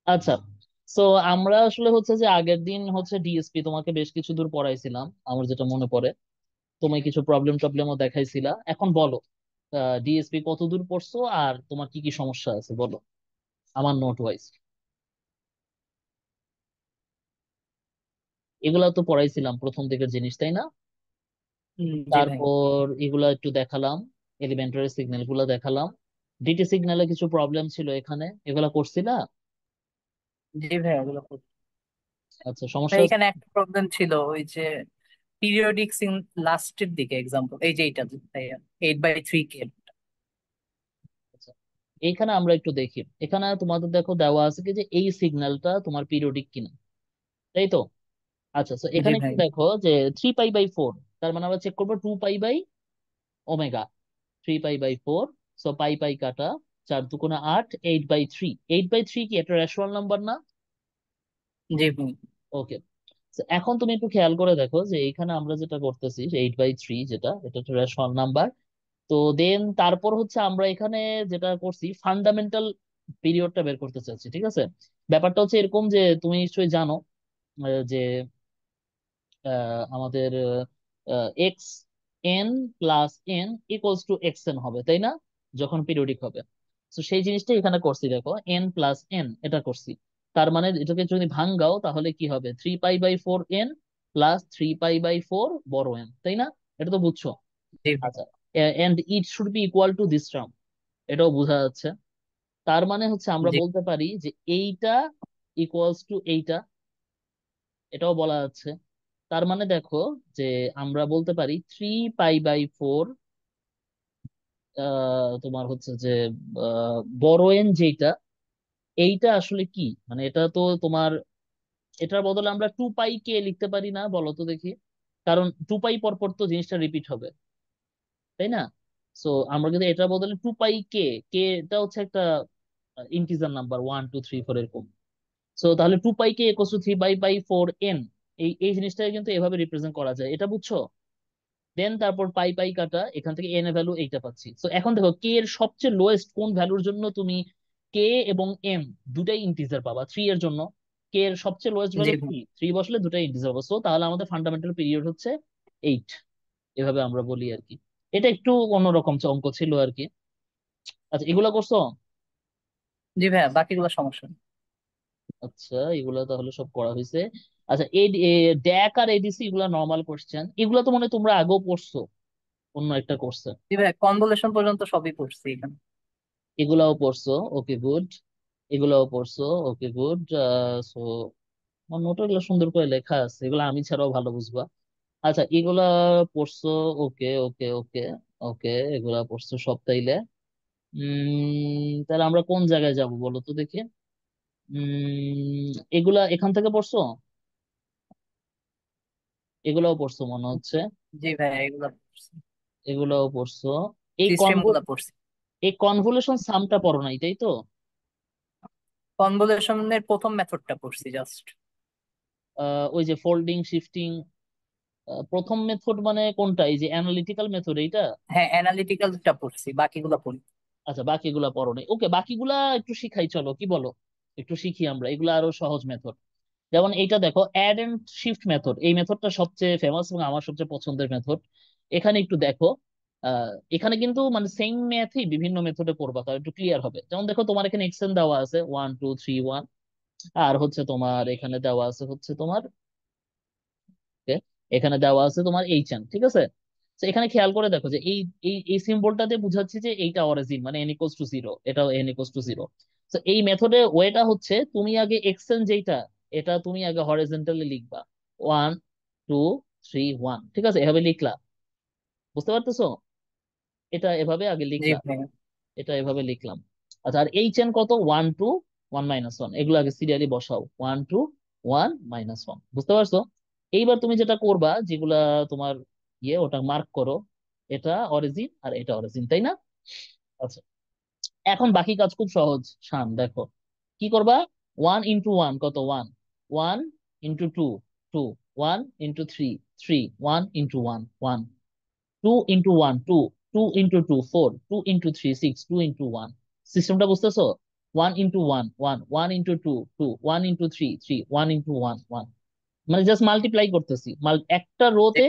আচ্ছা, সো আমরা আসলে হচ্ছে যে আগের দিন হচ্ছে ডিএসপি তোমাকে বেশ কিছু দূর পড়াইছিলাম আমার যেটা মনে পড়ে। তুমি কিছু প্রবলেম টবলেমও দেখাইছিলা। এখন বলো, ডিএসপি কত দূর পড়ছো আর তোমার কি কি সমস্যা আছে বলো আমার নোট ওয়াইজ। এগুলা তো পড়াইছিলাম প্রথম দিকের জিনিস, তাই না? জি ভাই। তারপর এগুলা একটু দেখালাম, এলিমেন্টারি সিগন্যাল গুলা দেখালাম। ডিটি সিগন্যালে কিছু প্রবলেম ছিল এখানে, এগুলা করছিলা? জি ভাই, ওগুলো করছি। আচ্ছা, ভাই সমস্যা আছে? এখানে একটা প্রবলেম ছিল, ওই যে পিরিয়ডিক সিন লাস্টের দিকে এক্সাম্পল, এই যে এইটা ভাই, 8/3 কে। আচ্ছা, এইখানে আমরা একটু দেখি। এখানে তোমাদের দেখো দেওয়া আছে কি যে এই সিগন্যালটা তোমার পিরিয়ডিক কিনা, তাই তো? আচ্ছা, তো জি এখানে একটু ভাই। দেখো যে 3π/4, তার মানে আমরা চেক করবো 2π/ω। 3π/4, সো পাই পাই কাটা, 4 2 8, 8/3। 8/3 কি একটা রেশনাল নাম্বার না? জি ভাই। ওকে, এখন তুমি একটু খেয়াল করে দেখো যে এইখানে আমরা যেটা করতেছি 8/3, যেটা এটা একটা রেশনাল নাম্বার। তো দেন তারপর হচ্ছে আমরা এখানে যেটা করছি ফান্ডামেন্টাল পিরিয়ডটা বের করতে চাচ্ছি, ঠিক আছে? ব্যাপারটা হচ্ছে এরকম যে তুমি নিশ্চয়ই জানো যে আমাদের x N plus N equals to x N হবে, তাই না? যখন পিরিয়ডিক হবে। তো সেই জিনিসটা এখানে করছি, দেখো এন প্লাস এন এটা করছি। তার মানে এটাকে যদি ভাঙাও তাহলে কি হবে? 3π/4 এন প্লাস 3π/4 বড় এন, তাই না? এটা তো বুঝছো? জি ভাই। আচ্ছা, and it should be equal to this term, এটাও বোঝা যাচ্ছে। তার মানে হচ্ছে আমরা জি বলতে পারি যে এইটা ইকুয়ালস টু এইটা, এটাও বলা যাচ্ছে। তার মানে দেখো যে আমরা বলতে পারি 3π/4 তোমার হচ্ছে যে বড় এন যেটা, এইটা আসলে কি, মানে এটা তো তোমার, এটার বদলে আমরা 2π কে লিখতে পারি না বলো তো দেখি? কারণ 2π পর পর তো জিনিসটা রিপিট হবে, তাই না? সো আমরা কিন্তু এটার বদলে 2π কে, কে এটা হচ্ছে একটা ইন্টিজার নাম্বার 1 2 3 4 এরকম। সো তাহলে 2π কে ইকুয়ালস টু 3π/4 এন, এই এই জিনিসটাকে কিন্তু এভাবে রিপ্রেজেন্ট করা যায়, এটা বুঝছো? দেন তারপর পাই পাই কাটা, এখান থেকে এন এর ভ্যালু এইটা পাচ্ছি। তো এখন দেখো কে এর সবচেয়ে লোয়েস্ট কোন ভ্যালুর জন্য তুমি কে এবং এম দুটাই ইন্টিজার পাবা? 3 এর জন্য কে এর সবচেয়ে লোয়েস্ট জি ভ্যালু ভাই। 3, বসলে দুটাই ইন্টিজার পাবো। So, তাহলে আমাদের ফান্ডামেন্টাল পিরিয়ড হচ্ছে 8, এভাবে আমরা বলি আর কি। এটা একটু অন্যরকম অঙ্ক ছিল আর কি। আচ্ছা, এগুলা করছো? জি ভাই, বাকিগুলো সমস্যা নেই। আচ্ছা, এগুলা তাহলে সব করা হয়েছে। আচ্ছা, এই ড্যাক আর এডিসি এগুলা নর্মাল কোশ্চেন, এগুলা তো মনে হয় তোমরা আগেও পড়ছো অন্য একটা কোর্সে। জি ভাই, কনভলিউশন পর্যন্ত সবই পড়ছি এখানে। এগুলাও পড়ছো, ওকে গুড। এগুলাও পড়ছো, ওকে গুড। সো আমার নোটে এগুলো সুন্দর করে লেখা আছে, এগুলো আমি ছাড়াও ভালো বুঝবা। আচ্ছা, এগুলা পড়ছো, ওকে ওকে ওকে ওকে, এগুলা পড়ছো সব তাইলে। তাহলে আমরা কোন জায়গায় যাব বলো তো দেখি। এগুলা এখান থেকে পড়ছো? এগুলাও পড়ছো মনে হচ্ছে। জি ভাই, এগুলা পড়ছি। এগুলাও পড়ছো। এই সিস্টেম কনভো গুলা পড়ছি। এই কনভলিউশন সামটা পড়ো নাই, তাই তো? কনভলিউশনের প্রথম মেথডটা পড়ছি জাস্ট। ওই যে ফোল্ডিং শিফটিং, প্রথম মেথড মানে কোনটা, এই যে অ্যানালিটিক্যাল মেথড এইটা? হ্যাঁ, অ্যানালিটিক্যালটা পড়ছি, বাকিগুলা পড়ি। আচ্ছা, বাকিগুলা পড়ো নাই, ওকে, বাকিগুলা একটু শিখাই, চলো কি বলো? একটু শিখি আমরা, এগুলা আরো সহজ মেথড। যেমন এইটা দেখো, অ্যাড এন্ড শিফট মেথড, এই মেথডটা সবচেয়ে ফেমাস এবং আমার সবচেয়ে পছন্দের মেথড। এখানে একটু দেখো, এখানে কিন্তু মানে সেম ম্যাথই বিভিন্ন মেথডে করবা, তাহলে একটু ক্লিয়ার হবে। যেমন দেখো তোমার এখানে এক্সেন দেওয়া আছে 1 2 3 1, আর হচ্ছে তোমার এখানে দেওয়া আছে হচ্ছে তোমার okay, এখানে দেওয়া আছে তোমার এইচ এন, ঠিক আছে? তো এখানে খেয়াল করে দেখো যে এই এই এই সিম্বলটাতে বুঝাচ্ছি যে এইটা অরিজিন, মানে এন ইকুয়ালস টু জিরো, এটাও এন ইকুয়ালস টু জিরো। তো এই মেথডে ওয়েটা হচ্ছে তুমি আগে এক্সেন যেটা, এটা তুমি আগে হরিজন্টালি লিখবা, 1 2 3 1, ঠিক আছে? এভাবে লিখলা, বুঝতে পারতেছো? এটা এভাবে আগে জি লিখলা, ভাই। এটা এভাবে লিখলাম। আচ্ছা, আর এইচ এন কত? 1 2 1 - 1, এগুলো আগে সিরিয়ালি বসাও, 1 2 1 - 1, বুঝতে পারছো? এইবার তুমি যেটা করবা, যেগুলা তোমার ওটা মার্ক করো, এটা অরিজিন আর এটা অরিজিন, তাই না? আচ্ছা, এখন বাকি কাজ খুব সহজ শান, দেখো কি করবা। 1 × 1 কত? 1 1 × 2 2, 1 × 3 3, 1 × 1 1, 2 × 1 2, 2 × 2 4, 2 × 3 6, 2 × 1। সিস্টেমটা বুঝতেছো? 1 into 1 1, 1 into 2 2, 1 into 3 3, 1 into 1 1, মানে জাস্ট মাল্টিপ্লাই করতেছি, একটা জি রোতে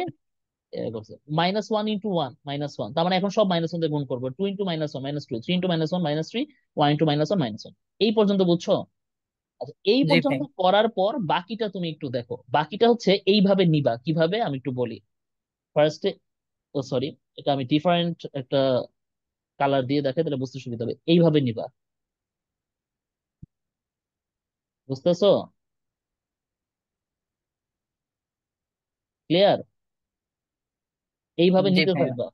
করছে। -1 into 1 -1, তার মানে এখন সব -1 দিয়ে গুণ করবো। 2 into -1 -2, 3 into -1 -3, 1 into -1 -1। এই পর্যন্ত বুঝছো? আচ্ছা, এই জি পর্যন্ত ভাই। করার পর বাকিটা তুমি একটু দেখো। বাকিটা হচ্ছে এইভাবে নিবা, কিভাবে আমি একটু বলি। ফার্স্টে, ও সরি, এটা আমি ডিফারেন্ট একটা কালার দিয়ে দেখাই, তাহলে বুঝতে সুবিধা হবে। এইভাবে নিবা, বুঝতেছো? ক্লিয়ার? এইভাবে জি নিতে ভাইয়া। থাকবা।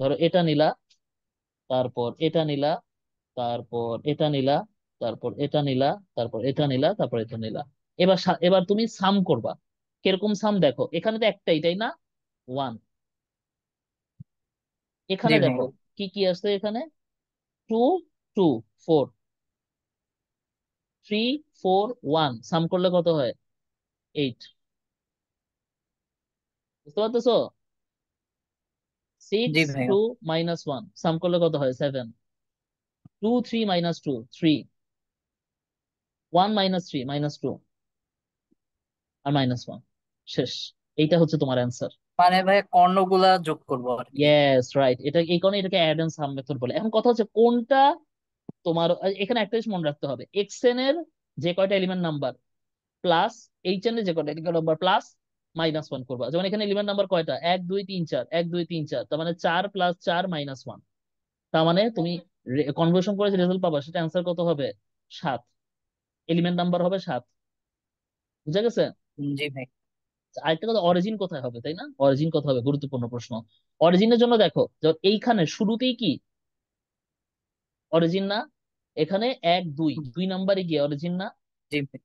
ধরো এটা নিলা, তারপর এটা নিলা, তারপর এটা নিলা, তারপর এটা নিলা, তারপর এটা নিলা, তারপর এটা নিলা। এবার তুমি সাম করবা। কিরকম সাম দেখো, এখানে তো একটাই, তাই না? 1। জি এখানে দেখো ভাইয়া। কি কি আছে এখানে। 2 2 4 3 4 1, সাম করলে কত হয়? 8। বুঝতে পারতেছো? জি 6 ভাইয়া। 2 -1, সাম করলে কত হয়? 7। 2 3 -2 3, 1 -3 -2 আর -1। শেষ। এইটা হচ্ছে তোমার অ্যান্সার। মানে ভাইয়া কর্ণগুলা যোগ করবো আর কি। Yes, right. এটা এই কারণে এটাকে অ্যাড এন্ড সাম মেথড বলে। এখন কথা হচ্ছে কোনটা তোমার, এখানে একটা জিনিস মনে রাখতে হবে, এক্স এন এর যে কয়টা element number plus H N এর যে কয়টা এলিমেন্ট নাম্বার প্লাস -1 করবা। যেমন এখানে এলিমেন্ট নাম্বার কয়টা? 1 2 3 4, 1 2 3 4, তার মানে 4 + 4 -1। তার মানে তুমি কনভার্সন করে যে রেজাল্ট পাবা সেটা অ্যান্সার কত হবে? 7। এলিমেন্ট নাম্বার হবে 7। বুঝা গেছে? জি ভাই। আরেকটা কথা, অরিজিন কোথায় হবে, তাই না? অরিজিন কোথায় হবে, গুরুত্বপূর্ণ প্রশ্ন। অরিজিনের জন্য দেখো, যে এইখানে শুরুতেই কি অরিজিন না? এখানে 1 2 2 নাম্বারে গিয়ে অরিজিন না? জি ভাই।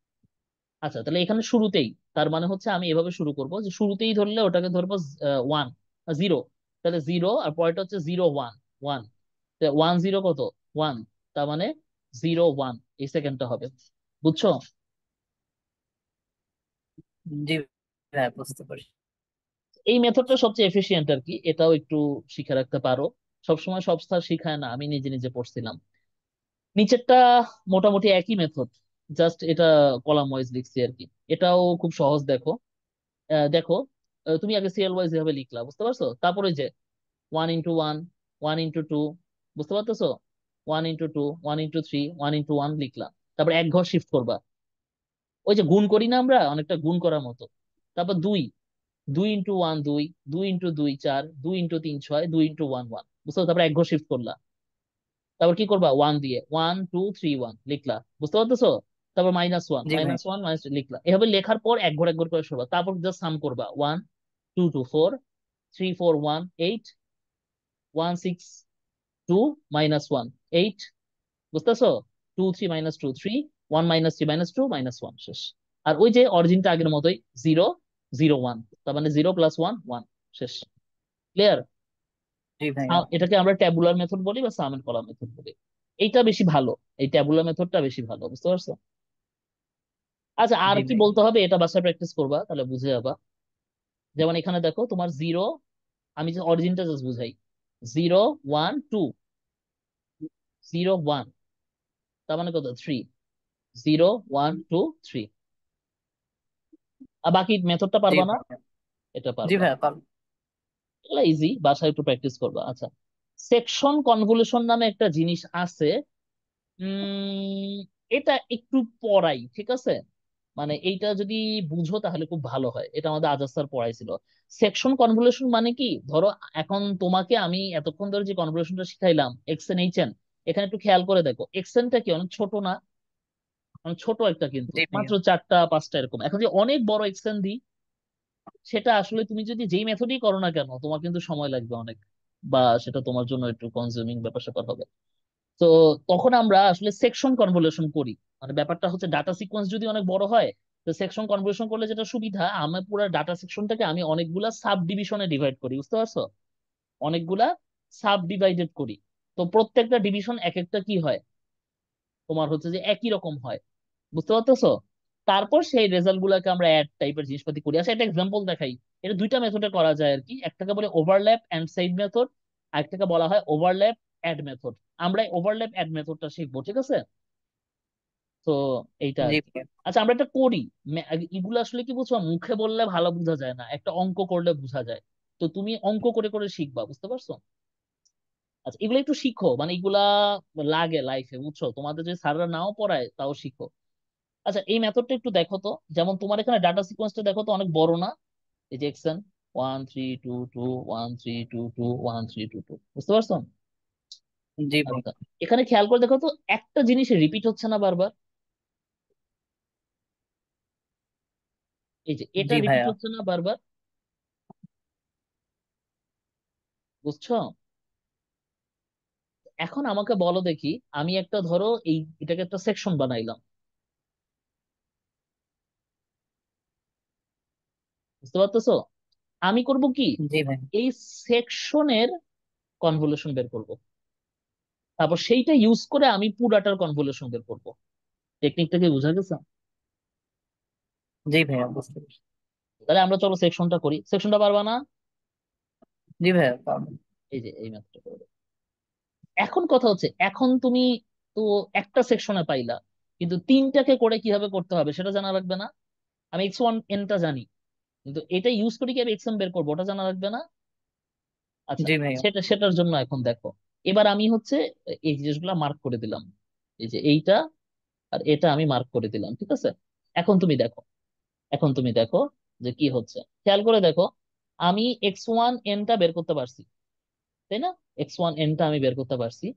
আচ্ছা, তাহলে এখানে শুরুতেই, তার মানে হচ্ছে আমি এভাবে শুরু করব যে শুরুতেই ধরলে ওটাকে ধরবো 1 0। তাহলে 0 আর পরেরটা হচ্ছে 0 1 1। 1 0 কত? 1। তার মানে 0 1, এই সেকেন্ডটা হবে। বুঝছো? জি ভাই, বুঝতে পারি। এই মেথডটা সবচেয়ে এফিশিয়েন্ট আর কি, এটাও একটু শিখে রাখতে পারো। সবসময় সব স্যার শিখায় না, আমি নিজে নিজে পড়ছিলাম। নিচেরটা মোটামুটি একই মেথড, জাস্ট এটা কলাম ওয়াইজ লিখছি আর কি। এটাও খুব সহজ। দেখো, দেখো, তুমি আগে সিরিয়াল ওয়াইজ এভাবে লিখলা, বুঝতে পারছো? তারপরে যে 1 into 1, 1 into 2, বুঝতে পারতেছো? 1 into 2, 1 into 3, 1 into 1 লিখলা। তারপর এক ঘর শিফট করবা। ওই যে গুণ করি না আমরা, অনেকটা গুণ করার মতো। তারপর 2, 2 into 1 2, 2 into 2 4, 2 into 3 6, 2 into 1 1, বুঝতে পারছো? তারপর এক ঘর শিফট করলা। তারপর কি করবা? 1 দিয়ে 1 2 3 1 লিখলা, বুঝতে পারতেছো? তারপর -1 জি ভাই। -1 লিখলা। এভাবে লেখার পর এক ঘর করে সরবা। তারপর জাস্ট সাম করবা। 1 2 2 4, 3 4 1 8, 1 6 2 -1 8, বুঝতেছো? 2 3 -2 3, 1 -3 -2 -1, শেষ। আর ওই যে অরিজিনটা আগের মতোই, 0 0 1, তার মানে 0 + 1 1, শেষ। ক্লিয়ার? জি ভাইয়া। এটাকে আমরা ট্যাবুলার মেথড বলি বা সাম এন্ড কলাম মেথড বলি। এইটা বেশি ভালো, এই ট্যাবুলার মেথডটা বেশি ভালো, বুঝতে পারছো? আচ্ছা, আর জি কি ভাই। বলতে হবে, এটা বাসায় প্র্যাকটিস করবা, তাহলে বুঝে যাবা। যেমন এখানে দেখো তোমার 0, আমি যে অরিজিনটা জাস্ট বুঝাই। 0 1 2, 0 1, তার মানে কত? 3। 0 1 2 3। আর বাকি মেথডটা জি পারবা না? ভাইয়া। এটা জি পারবা। ভাইয়া পারবো। এগুলা ইজি, বাসায় একটু প্র্যাকটিস করবা। আচ্ছা, সেকশন কনভলিউশন নামে একটা জিনিস আছে। উম এটা একটু পড়াই, ঠিক আছে? মানে এইটা যদি বুঝো তাহলে খুব ভালো হয়। এটা আমাদের আজাদ স্যার পড়াইছিল। সেকশন কনভলিউশন মানে কি, ধরো এখন তোমাকে আমি এতক্ষণ ধরে যে কনভলিউশনটা শিখাইলাম এক্স এন এইচ এন, এখানে একটু খেয়াল করে দেখো, এক্স এনটা কি অনেক ছোট না? অনেক ছোট একটা, কিন্তু জি ভাইয়া। মাত্র 4টা 5টা এরকম। এখন যে অনেক বড় এক্স এন দিই, সেটা আসলে তুমি যদি যেই মেথডই করো না কেন, তোমার কিন্তু সময় লাগবে অনেক, বা সেটা তোমার জন্য একটু কনজিউমিং ব্যাপার স্যাপার হবে। তো তখন আমরা আসলে সেকশন কনভলিউশন করি। মানে ব্যাপারটা হচ্ছে ডাটা সিকোয়েন্স যদি অনেক বড় হয়, তো সেকশন কনভলিউশন করলে যেটা সুবিধা, আমার পুরো ডাটা সেকশনটাকে আমি অনেকগুলা সাব ডিভিশনে ডিভাইড করি, বুঝতে পারছো? অনেকগুলা সাব ডিভাইডেড করি। তো প্রত্যেকটা ডিভিশন এক একটা কি হয়, তোমার হচ্ছে যে একই রকম হয়, বুঝতে পারতেছো? তারপর সেই রেজাল্ট গুলাকে আমরা অ্যাড টাইপের জিনিসপাতি করি। আচ্ছা, একটা এক্সাম্পল দেখাই। এটা দুইটা মেথডে করা যায় আর কি। একটাকে বলে ওভারল্যাপ এন্ড সাইড মেথড, আর একটাকে বলা হয় ওভারল্যাপ অ্যাড মেথড। আমরা ওভারল্যাপ অ্যাড মেথডটা শিখবো, ঠিক আছে? তো এইটা আর জি কি। ভাইয়া। আচ্ছা আমরা একটা করি। এগুলো আসলে কি বুঝছো, মুখে বললে ভালো বোঝা যায় না, একটা অঙ্ক করলে বোঝা যায়। তো তুমি অঙ্ক করে করে শিখবা, বুঝতে পারছো? আচ্ছা এগুলো একটু শিখো, মানে এগুলা লাগে লাইফে, বুঝছো? তোমাদের যদি স্যাররা নাও পড়ায় তাও শিখো। আচ্ছা এই মেথডটা একটু দেখো তো। যেমন তোমার এখানে ডাটা সিকোয়েন্সটা দেখো তো, অনেক বড় না? এই যে এক্সএন 1 3 2 2 1 3 2 2 1 3 2 2, বুঝতে পারছো? জি ভাই। আচ্ছা এখানে খেয়াল করে দেখো তো, একটা জিনিস রিপিট হচ্ছে না বারবার? এই যে এটা জি রিপিট ভাইয়া। হচ্ছে না বারবার, বুঝছো? এখন আমাকে বলো দেখি, আমি একটা ধরো এটাকে একটা সেকশন বানাইলাম, বুঝতে পারতেছো? আমি করব কি, জি ভাই। এই সেকশনের কনভলিউশন বের করব, তারপর সেইটা ইউজ করে আমি পুরাটার কনভলিউশন বের করব। টেকনিকটা কি বোঝা গেছে? জি ভাইয়া, বুঝতে পারছি। তাহলে আমরা চলো সেকশনটা করি। সেকশনটা পারবা না? জি ভাইয়া, পারবো। এই যে এই ম্যাথটা করবো। এখন কথা হচ্ছে, এখন তুমি তো একটা সেকশনে পাইলা, কিন্তু তিনটাকে করে কিভাবে করতে হবে সেটা জানা লাগবে না? আমি x1n জানি, কিন্তু এটা ইউজ করে কিভাবে xm বের করবো ওটা জানা লাগবে না? আচ্ছা জি ভাইয়া। সেটার জন্য এখন দেখো, এবার আমি হচ্ছে এই জিনিসগুলা মার্ক করে দিলাম। এই যে এইটা আর এটা আমি মার্ক করে দিলাম, ঠিক আছে? এখন তুমি দেখো, এখন তুমি দেখো যে কি হচ্ছে। খেয়াল করে দেখো, আমি x1n বের করতে পারছি, তাই না? x1n আমি বের করতে পারছি।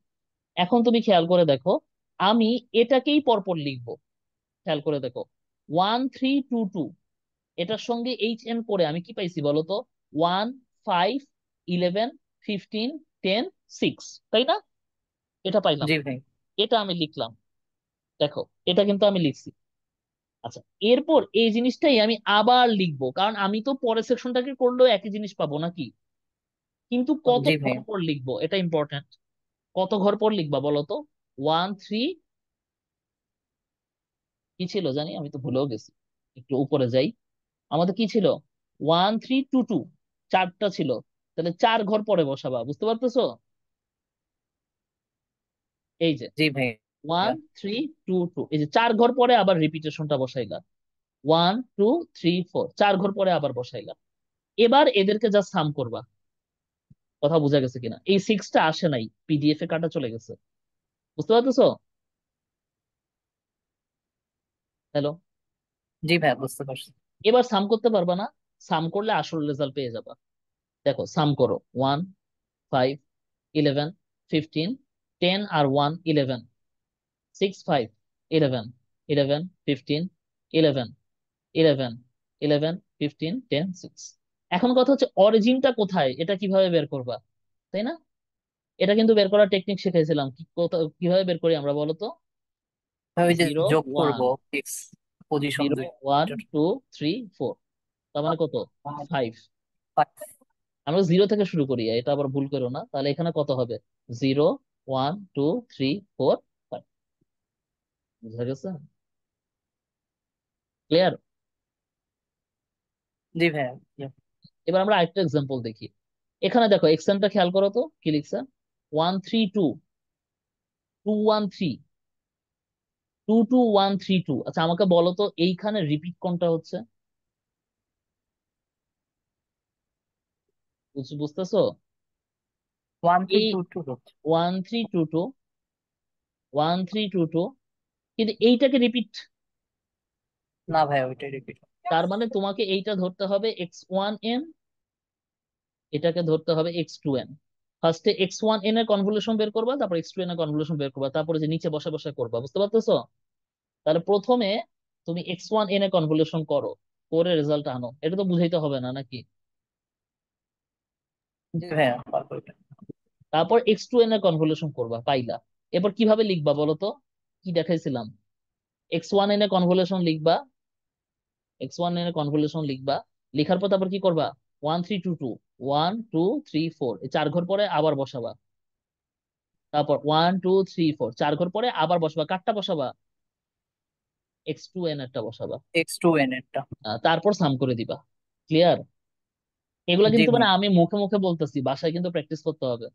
এখন তুমি খেয়াল করে দেখো, আমি এটাকেই পরপর লিখবো। খেয়াল করে দেখো, 1 3 2 2, এটার সঙ্গে HN করে আমি কি পাইছি বলো তো? 1 5 11 15 10 6, তাই না? এটা পাইলাম, জি ভাই। এটা আমি লিখলাম। দেখো এটা কিন্তু আমি লিখছি। আচ্ছা এরপর এই জিনিসটাই আমি আবার লিখবো, কারণ আমি তো পরের সেকশনটাকে করলেও একই জিনিস পাবো নাকি? কিন্তু কত জি ভাই। ঘর পর লিখবো এটা ইম্পর্টেন্ট। কত ঘর পর লিখবা বলো তো? 1 3, কি ছিল জানি, আমি তো ভুলেও গেছি। একটু উপরে যাই, আমাদের কি ছিল? 1 3 2 2, চারটা ছিল। তাহলে 4 ঘর পরে বসাবা, বুঝতে পারতেছো? এই যে জি ভাই। 1 3 2 2, এই যে 4 ঘর পরে আবার রিপিটেশনটা বসাইলা। 1 2 3 4, 4 ঘর পরে আবার বসাইলা। এবার এদেরকে জাস্ট সাম করবা। কথা বোঝা গেছে কিনা? এই সিক্সটা আসে নাই, পিডিএফ এ কাটা চলে গেছে, বুঝতে পারতেছো? হ্যালো? জি ভাইয়া, বুঝতে পারছি। এবার সাম করতে পারবা না? সাম করলে আসল রেজাল্ট পেয়ে যাবা। দেখো সাম করো, 1 5 11 15 10 আর 1 11, 6 5 11 11 15 11 11 15 10 6। এখন কথা হচ্ছে অরিজিনটা কোথায়, এটা কিভাবে বের করবা, তাই না? এটা কিন্তু বের করার টেকনিক শিখাইছিলাম, কিভাবে বের করি আমরা বলো তো? ভাই, ওই যে জিরো যোগ ওয়ান করবো এক্স পজিশন জিরো ওয়ান দুইটার। টু থ্রি ফোর তার মানে কত? 5। পাঁচ। আমরা জিরো থেকে শুরু করি, এটা আবার ভুল করো না। তাহলে এখানে কত হবে? 0 1 2 3 4 5। বুঝা গেছে? ক্লিয়ার? জি ভাইয়া। জি। এবার আমরা আরেকটা এক্সাম্পল দেখি। এখানে দেখো এক্সেনটা খেয়াল করো তো কি লিখছে। 1 3 2 2 1 3 2 2 1 3 2। আচ্ছা আমাকে বলো তো এইখানে রিপিট কোনটা হচ্ছে? বুঝতেছো? 1 3 এই 2 2 হচ্ছে। 1 3 2 2 1 3 2 2, কিন্তু এইটাকে রিপিট। না ভাইয়া, ওইটাই রিপিট। তার মানে তোমাকে এইটা ধরতে হবে x1n, এটাকে ধরতে হবে x2n। ফার্স্টে x1n এর কনভলিউশন বের করবা, তারপর x2n এর কনভলিউশন বের করবা, তারপরে যে নিচে বসে বসে করবা, বুঝতে পারতেছো? তাহলে প্রথমে তুমি x1n এর কনভলিউশন করো, করে রেজাল্ট আনো। এটা তো বুঝাইতে হবে না নাকি? জি ভাইয়া, পারবো এটা। তারপর x2n এর কনভলিউশন করবা, পাইলা। এরপর কিভাবে লিখবা বলো তো? কি দেখাইছিলাম? x1n এর কনভলিউশন লিখবা, x1n এর কনভলিউশন লিখবা, লিখার পর তারপর কি করবা? 1 3 2 2, 1 2 3 4, এই 4 ঘর পরে আবার বসাবা। তারপর 1 2 3 4, 4 ঘর পরে আবার বসাবা। কাটটা বসাবা? x2n এরটা বসাবা। x2n এরটা। তারপর সাম করে দিবা। ক্লিয়ার? এগুলা জি কিন্তু ভাই। মানে আমি মুখে মুখে বলতেছি, বাসায় কিন্তু প্র্যাকটিস করতে হবে।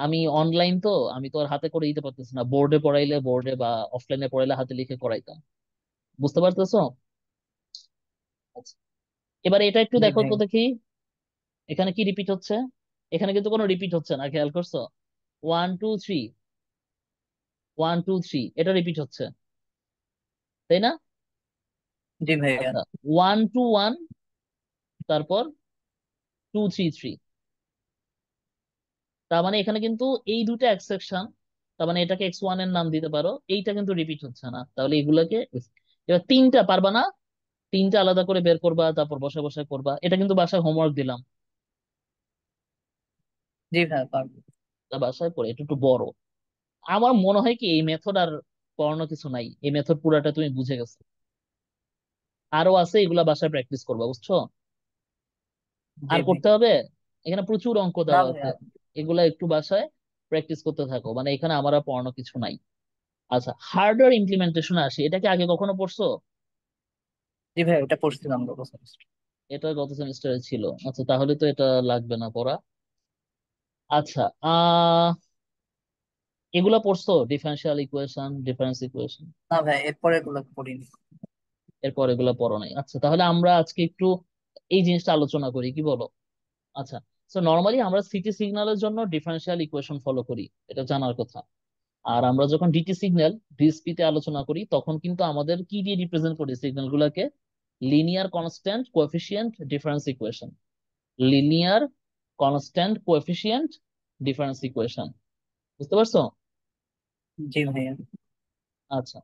আমি অনলাইন তো, আমি তো আর হাতে করে দিতে পারতেছি না, বোর্ডে পড়াইলে বোর্ডে বা অফলাইনে পড়াইলে হাতে লিখে করাইতাম। বুঝতে পারতেছো? আচ্ছা, এবার এটা একটু জি দেখো ভাই। তো দেখি, এখানে কি রিপিট হচ্ছে? এখানে কিন্তু কোনো রিপিট হচ্ছে না, খেয়াল করছো? 1 2 3, 1 2 3 এটা রিপিট হচ্ছে, তাই না? জি ভাইয়া। আচ্ছা, 1 2 1, তারপর 2 3 3, তার মানে এখানে কিন্তু এই দুটো এক্সেপশন, তার মানে এটাকে x1 এর নাম দিতে পারো, এইটা কিন্তু রিপিট হচ্ছে না, তাহলে এগুলাকে এবার তিনটা পারবা না? তিনটা আলাদা করে বের করবা, তারপর বসে বসে করবা, এটা কিন্তু বাসায় হোমওয়ার্ক দিলাম। জি ভাইয়া পারবো। তা বাসায় পড়ে একটু একটু বড়। আমার মনে হয় কি এই মেথড আর পড়ানো কিছু নাই, এই মেথড পুরাটা তুমি বুঝে গেছো। আরো আছে, এগুলা বাসায় প্র্যাকটিস করবা, বুঝছো? জি আর ভাই। করতে হবে, এখানে প্রচুর অঙ্ক না দেওয়া আছে, ভাইয়া। এগুলা একটু বাসায় প্র্যাকটিস করতে থাকো, মানে এখানে আমার আর পড়ানো কিছু নাই। আচ্ছা, হার্ডওয়্যার ইমপ্লিমেন্টেশনে আসি, এটা কি আগে কখনো পড়ছো? জি ভাই, ওটা পড়ছিলাম গত semester। এটা গত সেমিস্টারে ছিল, আচ্ছা তাহলে তো এটা লাগবে না পড়া। আচ্ছা, এগুলা পড়ছো, ডিফারেন্সিয়াল ইকুয়েশন, ডিফারেন্স ইকুয়েশন? না ভাই, এরপরে এগুলো পড়িনি। এরপর এগুলা পড়ো নাই, আচ্ছা তাহলে আমরা আজকে একটু এই জিনিসটা আলোচনা করি, কি বলো? আচ্ছা, তো নর্মালি আমরা সিটি সিগন্যালের জন্য ডিফারেন্সিয়াল ইকুয়েশন ফলো করি, এটা জানার কথা। আর আমরা যখন ডিটি সিগন্যাল, ডিএসপি তে আলোচনা করি, তখন কিন্তু আমাদের কি দিয়ে রিপ্রেজেন্ট করি সিগন্যাল গুলাকে? Linear constant coefficient difference equation, linear constant coefficient difference equation. বুঝতে পারছো? জি ভাইয়া। আচ্ছা,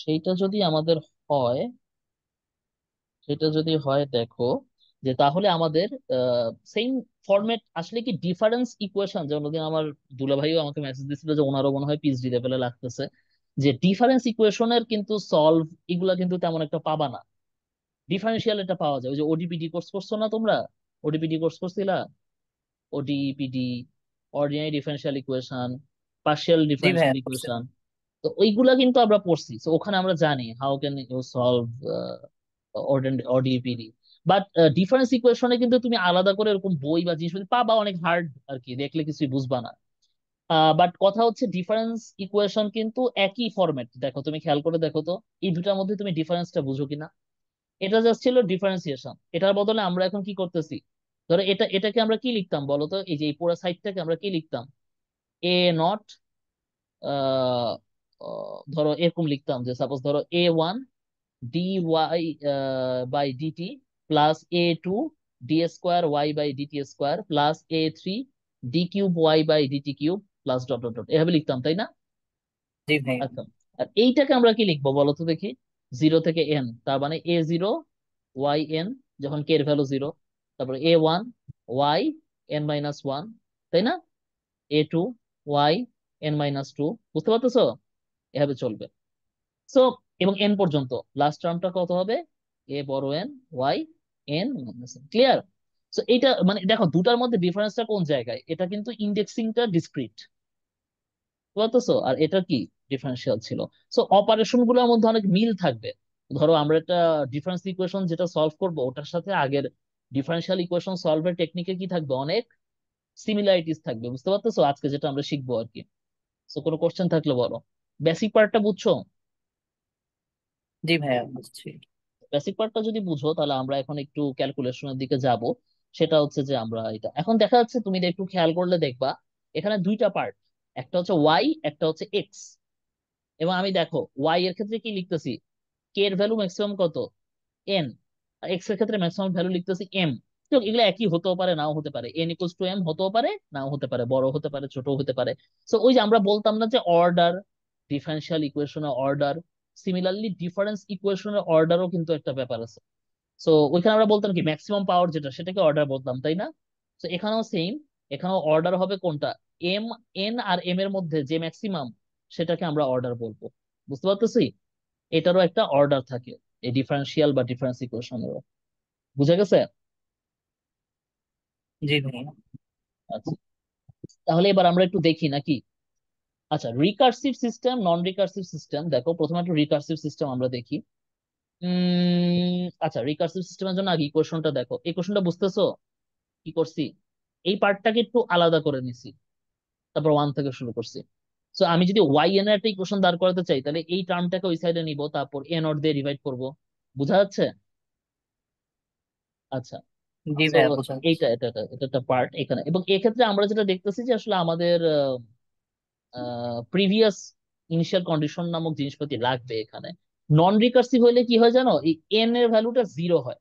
সেইটা যদি আমাদের হয়, সেটা যদি হয় দেখো, যে তাহলে আমাদের সেম ফরম্যাট আসলে কি ডিফারেন্স ইকুয়েশন, যেমন ওদিন আমার দুলাভাইও আমাকে মেসেজ দিছিল যে ওনারও মনে হয় পিএইচডি লেভেলে লাগতেছে, যে ডিফারেন্স ইকুয়েশনের কিন্তু সলভ এগুলা কিন্তু তেমন একটা পাবা না। ডিফারেন্সিয়াল এটা পাওয়া যায়, ওই যে ওডিপিডি কোর্স করছো না তোমরা? ওডিপিডি কোর্স করছিলা? ODPD, ordinary differential equation, partial জি ভাইয়া ডিফারেন্সিয়াল ইকুয়েশন, পড়ছিলাম। তো ওইগুলা কিন্তু আমরা পড়ছি, তো ওখানে আমরা জানি how can you solve ODPD. But difference ইকুয়েশনে কিন্তু তুমি আলাদা করে এরকম বই বা জিনিস পাবা, অনেক হার্ড আর কি, দেখলে কিছুই বুঝবা না। বাট কথা হচ্ছে ডিফারেন্স ইকুয়েশন কিন্তু একই ফরম্যাট, দেখো তুমি খেয়াল করে দেখো তো, এই দুটার মধ্যে তুমি ডিফারেন্সটা বুঝো কিনা। এটা জাস্ট ছিল ডিফারেন্সিয়েশন, এটার বদলে আমরা এখন কি করতেছি? ধরো এটাকে আমরা কি লিখতাম বলো তো, এই যে এই পুরো সাইডটাকে আমরা কি লিখতাম? এ নট, ধরো এরকম লিখতাম যে সাপোজ ধরো A1 d y by dt plus A2 d square y by dt square plus A3 d cube y by dt cube plus dot dot dot, এভাবে লিখতাম, তাই না? জি ভাইয়া। আচ্ছা, আর এইটাকে আমরা কি লিখবো বলো তো দেখি? 0 থেকে n, তার মানে A0 y n, যখন কে এর ভ্যালু 0, তারপর A1 y n-1, তাই না? A2 y n-2, বুঝতে পারতেছো? এভাবে চলবে। সো এবং এন পর্যন্ত, লাস্ট টার্মটা কত হবে? এ বড় n, y n minus n, clear? So এটা মানে দেখো দুটার মধ্যে ডিফারেন্সটা কোন জায়গায়, এটা কিন্তু ইন্ডেক্সিংটা ডিসক্রিট, বুঝতেছো? আর এটা কি ডিফারেন্সিয়াল ছিল। সো অপারেশন গুলোর মধ্যে অনেক মিল থাকবে। ধরো আমরা একটা ডিফারেন্স ইকুয়েশন যেটা সলভ করব, ওটার সাথে আগের ডিফারেন্সিয়াল ইকুয়েশন সলভের টেকনিকে কি থাকবে, অনেক সিমিলারিটিস থাকবে, বুঝতে পারতেছো? আজকে যেটা আমরা শিখবো আর কি। সো কোনো কোশ্চেন থাকলে বলো। বেসিক পার্টটা বুঝছো? জি ভাইয়া বুঝছি। বেসিক পার্টটা যদি বুঝো, তাহলে আমরা এখন একটু ক্যালকুলেশনের দিকে যাব। সেটা হচ্ছে যে আমরা এটা এখন দেখা যাচ্ছে, তুমি একটু খেয়াল করলে দেখবা এখানে দুইটা পার্ট, একটা হচ্ছে ওয়াই, একটা হচ্ছে এক্স। এবং আমি দেখো ওয়াই এর ক্ষেত্রে কি লিখতেছি, কে এর ভ্যালু ম্যাক্সিমাম কত? এন। এক্স এর ক্ষেত্রে ম্যাক্সিমাম ভ্যালু লিখতেছি এম। তো এগুলো একই হতেও পারে, নাও হতে পারে, এন ইকুয়ালস টু এম হতেও পারে, নাও হতে পারে, বড় হতে পারে, ছোট হতে পারে। সো ওই যে আমরা বলতাম না যে অর্ডার, ডিফারেন্সিয়াল ইকুয়েশনের অর্ডার, সিমিলারলি ডিফারেন্স ইকুয়েশনের অর্ডারও কিন্তু একটা ব্যাপার আছে। সো ওইখানে আমরা বলতাম কি ম্যাক্সিমাম পাওয়ার যেটা, সেটাকে অর্ডার বলতাম, তাই না? তো এখানেও সেম, এখানেও অর্ডার হবে কোনটা? এম, এন আর এম এর মধ্যে যে ম্যাক্সিমাম, সেটাকে আমরা অর্ডার বলবো। বুঝতে পারতেছি? এটারও একটা অর্ডার থাকে, এই ডিফারেন্সিয়াল বা ডিফারেন্স ইকুয়েশনেরও। বুঝা গেছে? জি ভাইয়া। আচ্ছা, তাহলে এবার আমরা একটু দেখি নাকি। আচ্ছা, রিকার্সিভ সিস্টেম, নন রিকার্সিভ সিস্টেম, দেখো প্রথমে একটা রিকার্সিভ সিস্টেম আমরা দেখি। আচ্ছা, রিকার্সিভ সিস্টেমের জন্য আগে ইকুয়েশনটা দেখো, এই কোয়েশনটা বুঝতেছো কি করছি? এই পার্টটাকে একটু আলাদা করে নিছি। তারপর 1 থেকে শুরু করছি। সো আমি যদি ওয়াই এন এর একটা ইকুয়েশন দাঁড় করাতে চাই, তাহলে এই টার্মটাকে ওই সাইডে নিব, তারপর এ নট দিয়ে ডিভাইড করব। বুঝা যাচ্ছে? আচ্ছা। জি সো ভাইয়া, বোঝা যাচ্ছে। এটা একটা পার্ট এখানে, এবং এক্ষেত্রে আমরা যেটা দেখতেছি যে আসলে আমাদের প্রিভিয়াস ইনিশিয়াল কন্ডিশন নামক জিনিসপাতি লাগবে এখানে। নন রিকার্সিভ হলে কি হয় জানো, এই এন এর ভ্যালুটা জিরো হয়,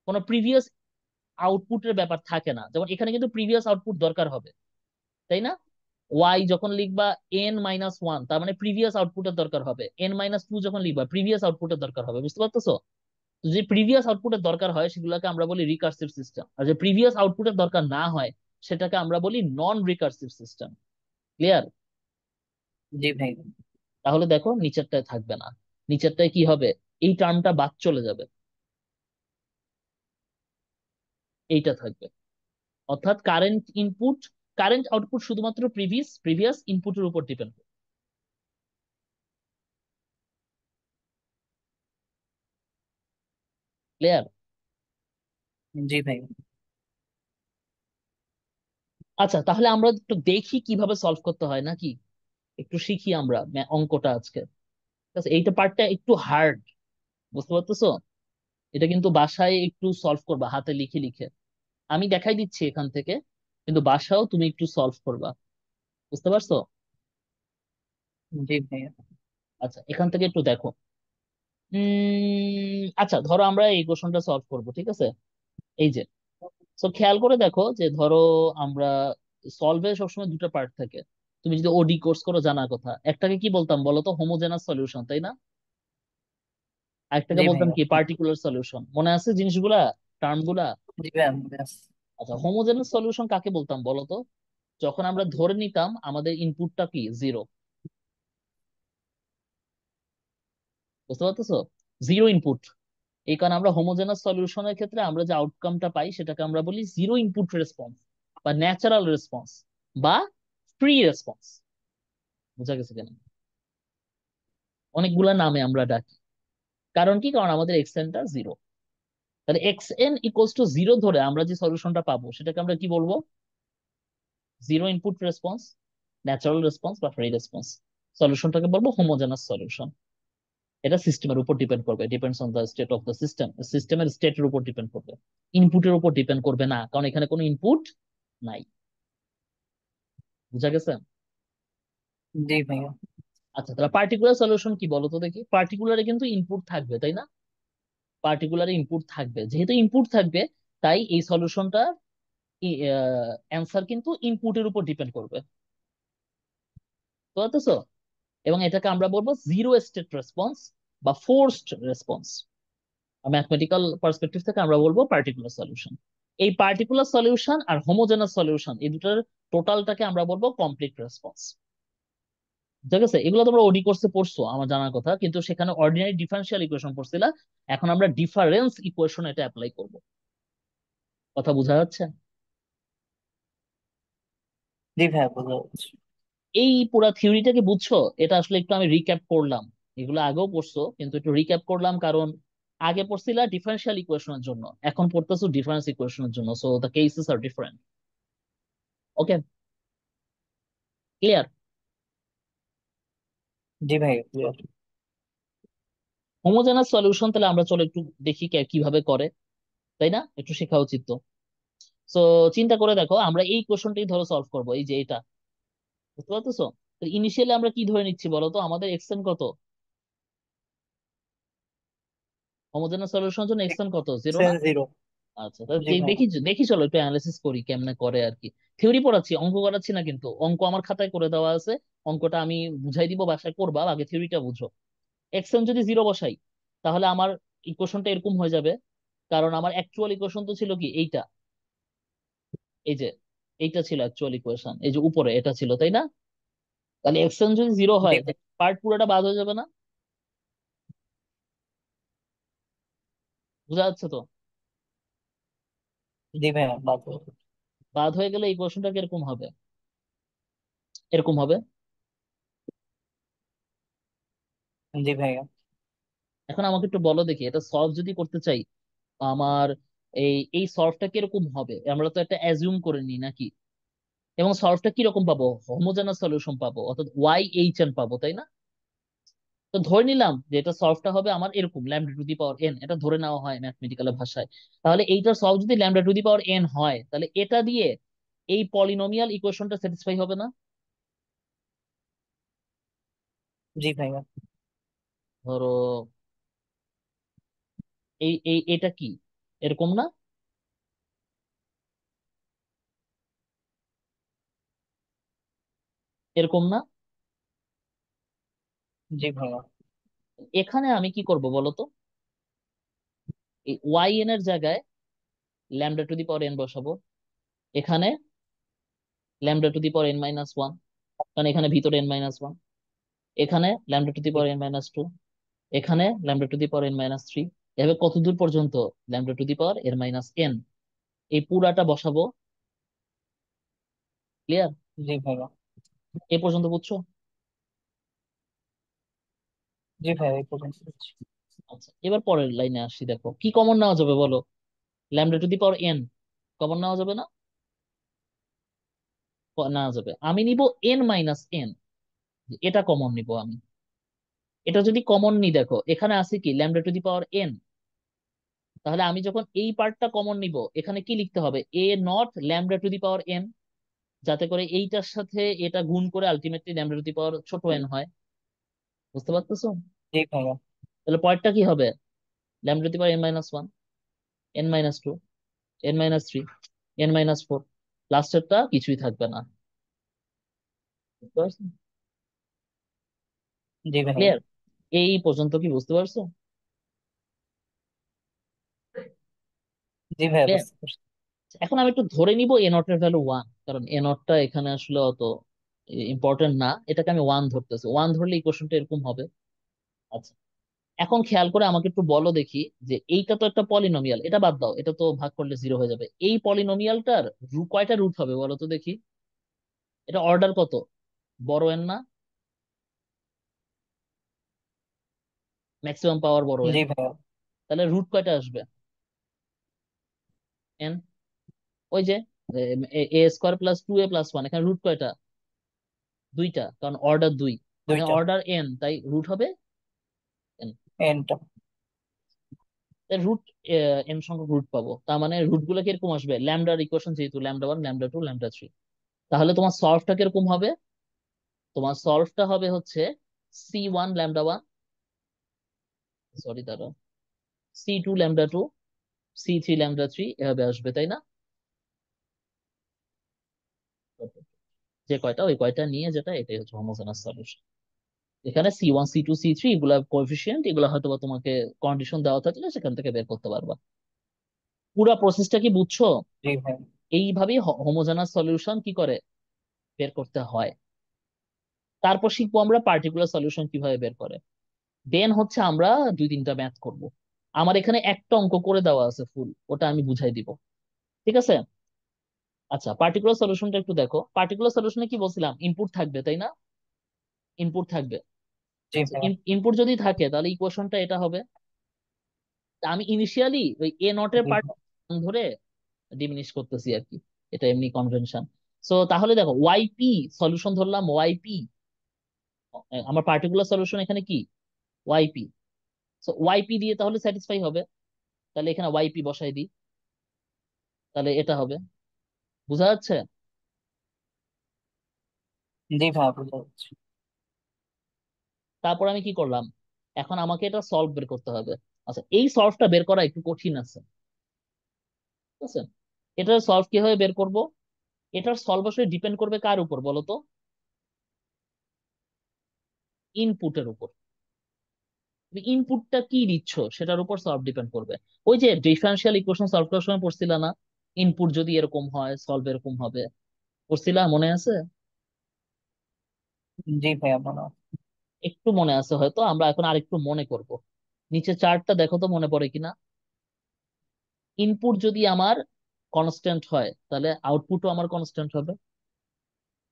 কোনো প্রিভিয়াস আউটপুটের ব্যাপার থাকে না। যেমন এখানে কিন্তু প্রিভিয়াস আউটপুট দরকার হবে, তাই না? ওয়াই যখন লিখবা n-1, তার মানে প্রিভিয়াস আউটপুটের দরকার হবে। n-2 যখন লিখবা প্রিভিয়াস আউটপুটের দরকার হবে, বুঝতে পারতেছো? তো যে প্রিভিয়াস আউটপুটের দরকার হয় সেগুলোকে আমরা বলি রিকার্সিভ সিস্টেম, আর যে প্রিভিয়াস আউটপুটের দরকার না হয় সেটাকে আমরা বলি নন রিকার্সিভ সিস্টেম। ক্লিয়ার? জি ভাই। তাহলে দেখো নিচেরটায় থাকবে না, নিচেরটায় কি হবে, এই টার্মটা বাদ চলে যাবে, এইটা থাকবে। অর্থাৎ কারেন্ট ইনপুট, কারেন্ট আউটপুট শুধুমাত্র প্রিভিয়াস ইনপুটের উপর ডিপেন্ড করে। ক্লিয়ার? জি ভাই। আচ্ছা, তাহলে আমরা একটু দেখি কিভাবে সলভ করতে হয় নাকি, একটু শিখি আমরা অঙ্কটা আজকে। ঠিক আছে, এইটা পার্টটা একটু হার্ড, বুঝতে পারতেছো? এটা কিন্তু বাসায় একটু সলভ করবা হাতে লিখে লিখে। আমি দেখাই দিচ্ছি এখান থেকে, কিন্তু বাসাও তুমি একটু সলভ করবা। বুঝতে পারছো? জি ভাইয়া। আচ্ছা, এখান থেকে একটু দেখো। আচ্ছা, ধরো আমরা এই কোশ্চেনটা সলভ করব, ঠিক আছে? এই যে, তো খেয়াল করে দেখো যে ধরো আমরা সলভে সবসময় দুটো পার্ট থাকে। তুমি যদি ওডি কোর্স করো জানার কথা, একটাকে কি বলতাম বলো তো, হোমোজেনাস সলিউশন, তাই না? আরেকটাকে জি বলতাম ভাইয়া। কি, পার্টিকুলার সলিউশন। মনে আছে জিনিসগুলা, টার্ম গুলা? জি ভাইয়া, ব্যাস। আচ্ছা, হোমোজেনাস সলিউশন কাকে বলতাম বলো তো? যখন আমরা ধরে নিতাম আমাদের ইনপুটটা কি, জিরো। বুঝতে পারতেছো? Zero input. এই কারণে আমরা হোমোজেনাস সলিউশনের ক্ষেত্রে আমরা যে আউটকামটা পাই সেটাকে আমরা বলি জিরো ইনপুট রেসপন্স, বা ন্যাচারাল রেসপন্স, বা ফ্রি রেসপন্স। বুঝা গেছে কেন? অনেকগুলা নামে আমরা ডাকি। কারণ কি, কারণ আমাদের এক্স এনটা জিরো। তাহলে x N equals two zero ধরে আমরা যে সলিউশনটা পাবো সেটাকে আমরা কি বলবো? Zero input response, natural response, বা ফ্রি রেসপন্স। সলিউশনটাকে বলবো হোমোজেনাস সলিউশন। এটা সিস্টেমের উপর ডিপেন্ড করবে, depends on the state of the system. সিস্টেমের স্টেটের উপর ডিপেন্ড করবে, ইনপুটের উপর ডিপেন্ড করবে না, কারণ এখানে কোনো ইনপুট নাই। বুঝা গেছে? জি ভাইয়া। আচ্ছা, তাহলে পার্টিকুলার সলিউশন কি বলো তো দেখি। পার্টিকুলারে কিন্তু ইনপুট থাকবে, তাই না? পার্টিকুলারে ইনপুট থাকবে, যেহেতু ইনপুট থাকবে তাই এই সলিউশনটা অ্যান্সার কিন্তু ইনপুটের উপর ডিপেন্ড করবে। তো বুঝতেছো? এবং এটাকে আমরা বলবো জিরো স্টেট রেসপন্স বা ফোর্সড রেসপন্স। ম্যাথমেটিক্যাল পার্সপেক্টিভ থেকে আমরা বলবো পার্টিকুলার সলিউশন। এই পার্টিকুলার সলিউশন আর হোমোজেনাস সলিউশন, এই দুটার টোটালটাকে আমরা বলবো কমপ্লিট রেসপন্স। ঠিক আছে, এগুলো তোমরা ওডি কোর্সে পড়ছো আমার জানার কথা, কিন্তু সেখানে অর্ডিনারি ডিফারেন্সিয়াল ইকুয়েশন পড়ছিলা। এখন আমরা ডিফারেন্স ইকুয়েশন এটা অ্যাপ্লাই করব। কথা বোঝা যাচ্ছে? জি ভাইয়া, বোঝা যাচ্ছে। এই পুরা থিওরিটাকে বুঝছো? এটা আসলে একটু আমি রিক্যাপ করলাম। এগুলো আগেও পড়ছো কিন্তু একটু রিক্যাপ করলাম, কারণ আগে পড়ছিলা ডিফারেন্সিয়াল ইকুয়েশনের জন্য, এখন পড়তেছো ডিফারেন্স ইকুয়েশনের জন্য, so the cases are different. Okay, clear? জি ভাইয়া, clear। হোমোজেনাস সলিউশন তাহলে আমরা চলো একটু দেখি কিভাবে করে, তাই না? একটু শেখা উচিত তো। সো চিন্তা করে দেখো, আমরা এই কোশ্চেনটাই ধরো সলভ করবো, এই যে এটা। বুঝতে পারতেছো? ইনিশিয়ালি আমরা কি ধরে নিচ্ছি বলো তো, আমাদের এক্সেন কত? হোমোজেনাস সলিউশনের জন্য এক্সেন কত, জিরো না? জিরো। আচ্ছা, তাহলে জি ভাইয়া। দেখি দেখি, চলো একটু অ্যানালিসিস করি কেমনে করে আর কি। থিওরি পড়াচ্ছি, অঙ্ক করাচ্ছি না, কিন্তু অঙ্ক আমার খাতায় করে দেওয়া আছে। অঙ্কটা আমি বুঝাই দিব, বাসায় করবা, আগে থিওরিটা বুঝো। এক্সেন যদি জিরো বসাই, তাহলে আমার ইকুয়েশনটা এরকম হয়ে যাবে। কারণ আমার অ্যাকচুয়াল ইকুয়েশন তো ছিল কি এইটা, এই যে এইটা ছিল অ্যাকচুয়াল ইকুয়েশন, এই যে উপরে এটা ছিল, তাই না? তাহলে এক্সেন যদি জিরো জি হয়, ভাইয়া। পার্ট পুরোটা বাদ হয়ে যাবে না? বুঝা যাচ্ছে তো? জি ভাইয়া, বাদ। বাদ হয়ে গেলে এই কোশ্চেনটা কিরকম হবে, এরকম হবে। জি ভাইয়া। এখন আমাকে একটু বলো দেখি, এটা সলভ যদি করতে চাই, আমার এই এই সলভটা কিরকম হবে, আমরা তো একটা অ্যাজিউম করে নিই নাকি। এবং সলভটা কিরকম পাবো? হোমোজেনাস সলিউশন পাবো, অর্থাৎ ওয়াই এইচ এন পাবো, তাই না? তো ধরে নিলাম যে এটা সলভটা হবে আমার এরকম lambda to the power N, এটা ধরে নেওয়া হয় ম্যাথমেটিক্যাল ভাষায়। তাহলে এইটার সলভ যদি lambda to the power n হয়, তাহলে এটা দিয়ে এই পলিনোমিয়াল ইকুয়েশনটা স্যাটিসফাই হবে না? জি ভাইয়া। ধরো এটা কি এরকম না? এরকম না? জি ভাইয়া। এখানে আমি কি করব বলো তো? এই ওয়াই এন এর জায়গায় lambda to the power n বসাবো, এখানে lambda to the power n minus one, কারণ এখানে ভিতরে এন মাইনাস ওয়ান, এখানে ল্যামডা টু দি জি পাওয়ার এন মাইনাস টু, এখানে lambda to the power n minus three. এভাবে কত দূর পর্যন্ত? Lambda to the power n minus n, এই পুরাটা বসাবো। ক্লিয়ার? জি ভাইয়া। এ পর্যন্ত বুঝছো? জি ভাইয়া, এই পর্যন্ত বুঝছি। আচ্ছা, এবার পরের লাইনে আসি, দেখো কি কমন নেওয়া যাবে বলো? Lambda to the power N common নেওয়া যাবে না? নেওয়া যাবে। আমি নিব এন মাইনাস এন, এটা কমন নিব আমি। এটা যদি কমন নি, দেখো এখানে আছে কি lambda to the power N, তাহলে আমি যখন এই পার্টটা কমন নিব, এখানে কি লিখতে হবে? A naught lambda to the power n, যাতে করে এইটার সাথে এটা গুণ করে ultimately lambda to the power ছোট এন হয়। বুঝতে পারতেছো? জি ভাইয়া। তাহলে পরেরটা কি হবে? Lambda to the power n minus one, n minus two, n minus three, n minus four, লাস্টেরটা কিছুই থাকবে না। বুঝতে পারছো? জি ভাইয়া। ক্লিয়ার? এই পর্যন্ত কি বুঝতে পারছো? জি ভাইয়া, ক্লিয়ার? বুঝতে পারছি। এখন আমি একটু ধরে নিব এ নট এর ভ্যালু ওয়ান, কারণ এ নটটা এখানে আসলে অত ইম্পর্টেন্ট না, এটাকে আমি ওয়ান ধরতেছি। ওয়ান ধরলে ইকুয়েশনটা এরকম হবে। আচ্ছা, এখন খেয়াল করে আমাকে একটু বলো দেখি, যে এইটা তো একটা পলিনোমিয়াল, এটা বাদ দাও, এটা তো ভাগ করলে জিরো হয়ে যাবে। এই পলিনোমিয়ালটার কয়টা রুট হবে বলো তো দেখি? এটা অর্ডার কত? বড় এন না? ম্যাক্সিমাম পাওয়ার বড় এন। জি ভাইয়া। তাহলে রুট কয়টা আসবে? এন। ওই যে a square plus two a plus one, এখানে রুট কয়টা? দুইটা, কারণ অর্ডার দুই। এখানে দুইটা। অর্ডার এন, তাই রুট হবে এন। এনটা। রুট এন সংখ্যক রুট পাবো, তার মানে রুট গুলো কিরকম আসবে? ল্যামডার ইকুয়েশন যেহেতু, lambda one, lambda two, lambda three. তাহলে তোমার সলভটা কিরকম হবে? তোমার সলভটা হবে হচ্ছে c one lambda one, sorry দাঁড়াও, c two lambda two, c three lambda three, এভাবে আসবে, তাই না? যে কয়টা, ওই কয়টা নিয়ে যেটা, এটাই হচ্ছে হোমোজেনাস সলিউশন। এখানে c one, c two, c three এগুলা কোএফিসিয়েন্ট, এগুলা হয়তো বা তোমাকে কন্ডিশন দেওয়া থাকলে সেখান থেকে বের করতে পারবা। পুরা প্রসেসটা কি বুঝছো? জি ভাইয়া। এইভাবেই হোমোজেনাস সলিউশন কি করে বের করতে হয়। তারপর শিখবো আমরা পার্টিকুলার সলিউশন কিভাবে বের করে। দেন হচ্ছে আমরা দুই তিনটা ম্যাথ করব। আমার এখানে একটা অঙ্ক করে দেওয়া আছে ফুল, ওটা আমি বুঝাই দিব। ঠিক আছে? আচ্ছা, পার্টিকুলার সলিউশনটা একটু দেখো। পার্টিকুলার সলিউশনে কি বলছিলাম? ইনপুট থাকবে, তাই না? ইনপুট থাকবে। জি আচ্ছা, ভাইয়া। ইনপুট যদি থাকে তাহলে ইকুয়েশনটা এটা হবে। তা আমি ইনিশিয়ালি ওই এ নটের জি পার্ট ভাইয়া। ধরে ডিমিনিশ করতেছি আর কি, এটা এমনি কনভেনশন। সো তাহলে দেখো ওয়াইপি সলিউশন ধরলাম, ওয়াইপি আমার পার্টিকুলার সলিউশন এখানে কি? ওয়াইপি। সো ওয়াইপি দিয়ে তাহলে স্যাটিসফাই হবে, তাহলে এখানে ওয়াইপি বসাই দিই, তাহলে এটা হবে। বুঝা যাচ্ছে? জি ভাইয়া, বুঝতে পারছি। তারপর আমি কি করলাম? এখন আমাকে এটা সলভ বের করতে হবে। আচ্ছা, এই সলভটা বের করা একটু কঠিন আছে, ঠিক আছে? এটার সলভ কিভাবে বের করব? এটার সলভ আসলে ডিপেন্ড করবে কার উপর বলো তো? ইনপুটের উপর। তুমি ইনপুটটা কি দিচ্ছ সেটার উপর সলভ ডিপেন্ড করবে। ওই যে ডিফারেন্সিয়াল ইকুয়েশন সলভ করার সময় পড়ছিলা না, ইনপুট যদি এরকম হয় সলভ এরকম হবে? পড়ছিলা, মনে আছে? জি ভাইয়া, মনে হয়। একটু মনে আছে হয়তো, আমরা এখন আরেকটু মনে করব। নিচে চার্টটা দেখো তো মনে পড়ে কিনা। ইনপুট যদি আমার কনস্ট্যান্ট হয়, তাহলে আউটপুটও আমার কনস্ট্যান্ট হবে।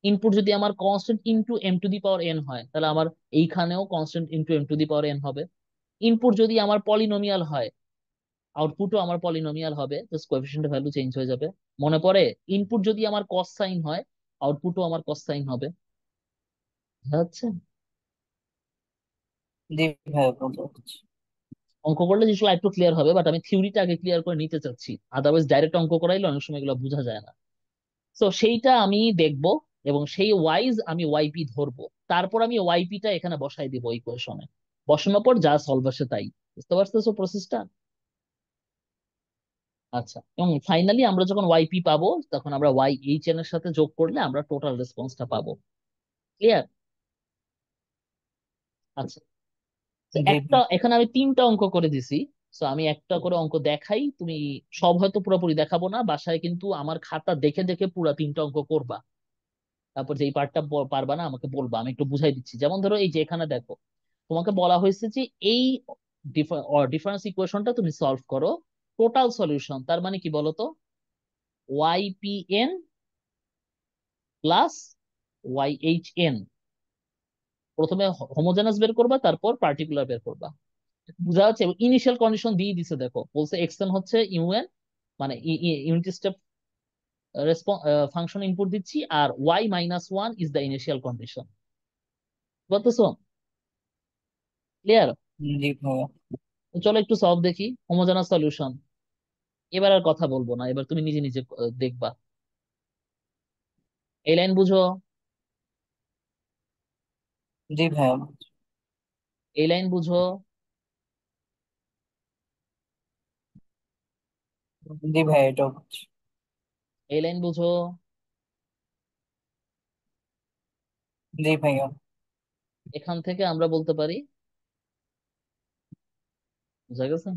ইনপুট যদি আমার constant into m to the power n হয়, তাহলে আমার এইখানেও constant into m to the power n হবে। ইনপুট যদি আমার পলিনোমিয়াল হয়, আউটপুটও আমার পলিনোমিয়াল হবে, জাস্ট কোএফিসিয়েন্টের ভ্যালু চেঞ্জ হয়ে যাবে। মনে পড়ে? ইনপুট যদি আমার কস সাইন হয়, আউটপুটও আমার কসাইন হবে। বুঝা যাচ্ছে? জি ভাইয়া বুঝতে পারছি। অঙ্ক করলে জিনিসগুলো একটু ক্লিয়ার হবে, বাট আমি থিওরিটা আগে ক্লিয়ার করে নিতে চাচ্ছি, আদারওয়াইজ ডাইরেক্ট অঙ্ক করাইলে অনেক সময় এগুলো বোঝা যায় না। তো সেইটা আমি দেখব, এবং সেই ওয়াইজ আমি ওয়াইপি ধরবো, তারপর আমি ওয়াইপিটা এখানে বসাই দিব ইকুয়েশনে। বসানোর পর যা সলভ আসে তাই। বুঝতে পারতেছো প্রসেসটা? আচ্ছা, এবং ফাইনালি আমরা যখন ওয়াইপি পাবো, তখন আমরা ওয়াই এইচ এন এর সাথে যোগ করলে আমরা টোটাল রেসপন্সটা পাবো। ক্লিয়ার? আচ্ছা, তো জি একটা ভাই। এখানে আমি তিনটা অঙ্ক করে দিছি। তো আমি একটা করে অঙ্ক দেখাই, তুমি সব হয়তো পুরোপুরি দেখাবো না, বাসায় কিন্তু আমার খাতা দেখে দেখে পুরো তিনটা অঙ্ক করবা। তারপর যেই পার্টটা পারবা না আমাকে বলবা, আমি একটু বুঝাই দিচ্ছি। যেমন ধরো এই যে এখানে দেখো, তোমাকে বলা হয়েছে যে এই ডিফারেন্স ইকুয়েশনটা তুমি সলভ করো। টোটাল সলিউশন তার মানে কি বলতো? Y p n plus y h n. প্রথমে হোমোজেনাস বের করবা, তারপর পার্টিকুলার বের করবা। বুঝা যাচ্ছে? ইনিশিয়াল কন্ডিশন দিয়ে দিছে, দেখো বলছে এক্সএন হচ্ছে ইউএন, মানে ইউনিট স্টেপ ফাংশন ইনপুট দিচ্ছি, আর y minus one is the initial condition. বুঝতেছো? ক্লিয়ার? জি ভাইয়া। চলো একটু সলভ দেখি। হোমোজেনাস সলিউশন, এবার আর কথা বলবো না, এবার তুমি নিজে নিজে দেখবা। এই লাইন বুঝো? জি ভাইয়া। এই লাইন বুঝো? জি ভাইয়া এটাও বুঝছি। এই লাইন বুঝো? জি ভাইয়া। এখান থেকে আমরা বলতে পারি, বুঝা গেছে?